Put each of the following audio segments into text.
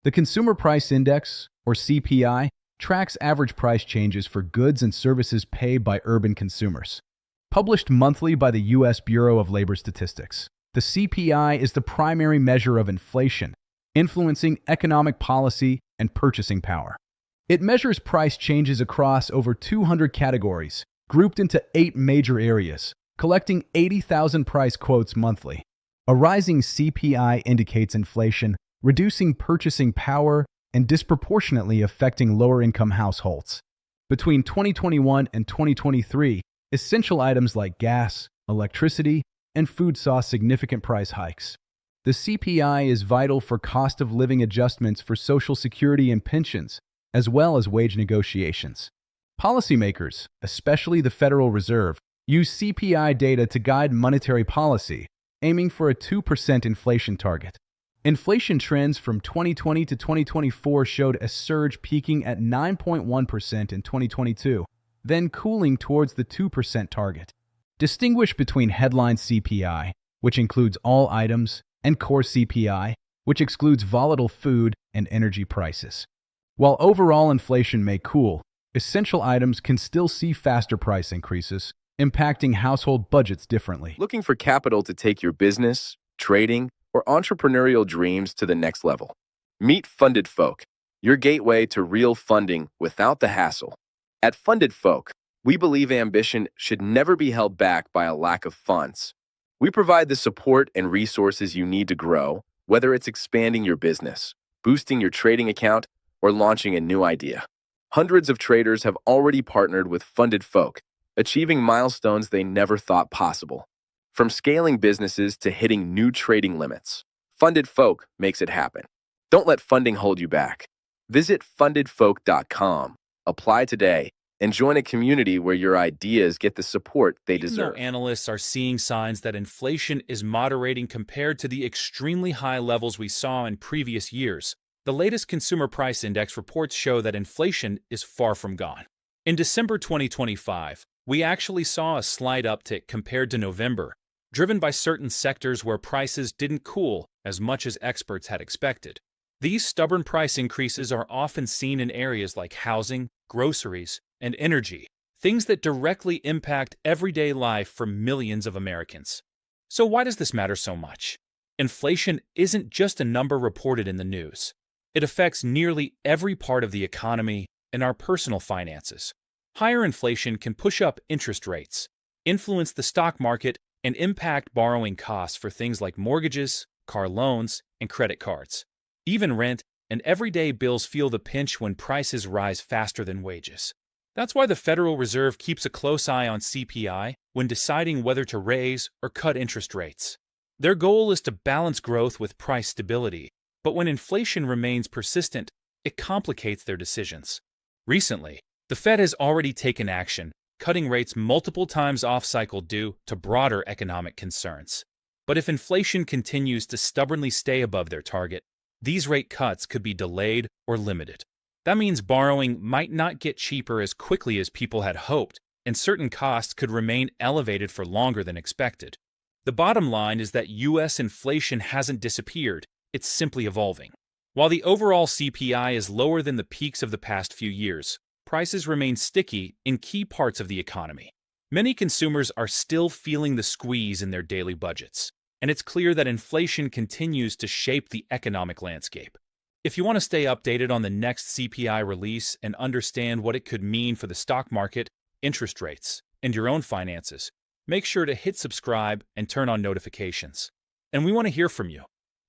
The Consumer Price Index, or CPI, tracks average price changes for goods and services paid by urban consumers. Published monthly by the US Bureau of Labor Statistics, the CPI is the primary measure of inflation, influencing economic policy and purchasing power. It measures price changes across over 200 categories, grouped into 8 major areas, collecting 80,000 price quotes monthly. A rising CPI indicates inflation, reducing purchasing power and disproportionately affecting lower-income households. Between 2021 and 2023, essential items like gas, electricity, and food saw significant price hikes. The CPI is vital for cost of living adjustments for Social Security and pensions, as well as wage negotiations. Policymakers, especially the Federal Reserve, use CPI data to guide monetary policy, aiming for a 2% inflation target. Inflation trends from 2020 to 2024 showed a surge peaking at 9.1% in 2022, then cooling towards the 2% target. Distinguish between headline CPI, which includes all items, and core CPI, which excludes volatile food and energy prices. While overall inflation may cool, essential items can still see faster price increases, impacting household budgets differently. Looking for capital to take your business, trading, or entrepreneurial dreams to the next level? Meet Funded Folk, your gateway to real funding without the hassle. At Funded Folk, we believe ambition should never be held back by a lack of funds. We provide the support and resources you need to grow, whether it's expanding your business, boosting your trading account, or launching a new idea. Hundreds of traders have already partnered with Funded Folk, achieving milestones they never thought possible. From scaling businesses to hitting new trading limits, Funded Folk makes it happen. Don't let funding hold you back. Visit fundedfolk.com, apply today, and join a community where your ideas get the support they deserve. Even though analysts are seeing signs that inflation is moderating compared to the extremely high levels we saw in previous years, the latest Consumer Price Index reports show that inflation is far from gone. In December 2025, we actually saw a slight uptick compared to November, driven by certain sectors where prices didn't cool as much as experts had expected. These stubborn price increases are often seen in areas like housing, groceries, and energy, things that directly impact everyday life for millions of Americans. So why does this matter so much? Inflation isn't just a number reported in the news. It affects nearly every part of the economy and our personal finances. Higher inflation can push up interest rates, influence the stock market, and impact borrowing costs for things like mortgages, car loans, and credit cards. Even rent and everyday bills feel the pinch when prices rise faster than wages. That's why the Federal Reserve keeps a close eye on CPI when deciding whether to raise or cut interest rates. Their goal is to balance growth with price stability, but when inflation remains persistent, it complicates their decisions. Recently, the Fed has already taken action, cutting rates multiple times off-cycle due to broader economic concerns. But if inflation continues to stubbornly stay above their target, these rate cuts could be delayed or limited. That means borrowing might not get cheaper as quickly as people had hoped, and certain costs could remain elevated for longer than expected. The bottom line is that US inflation hasn't disappeared, it's simply evolving. While the overall CPI is lower than the peaks of the past few years, prices remain sticky in key parts of the economy. Many consumers are still feeling the squeeze in their daily budgets, and it's clear that inflation continues to shape the economic landscape. If you want to stay updated on the next CPI release and understand what it could mean for the stock market, interest rates, and your own finances, make sure to hit subscribe and turn on notifications. And we want to hear from you.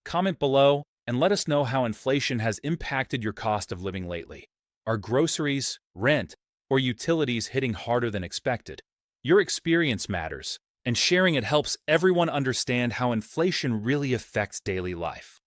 Comment below and let us know how inflation has impacted your cost of living lately. Are groceries, rent, or utilities hitting harder than expected? Your experience matters, and sharing it helps everyone understand how inflation really affects daily life.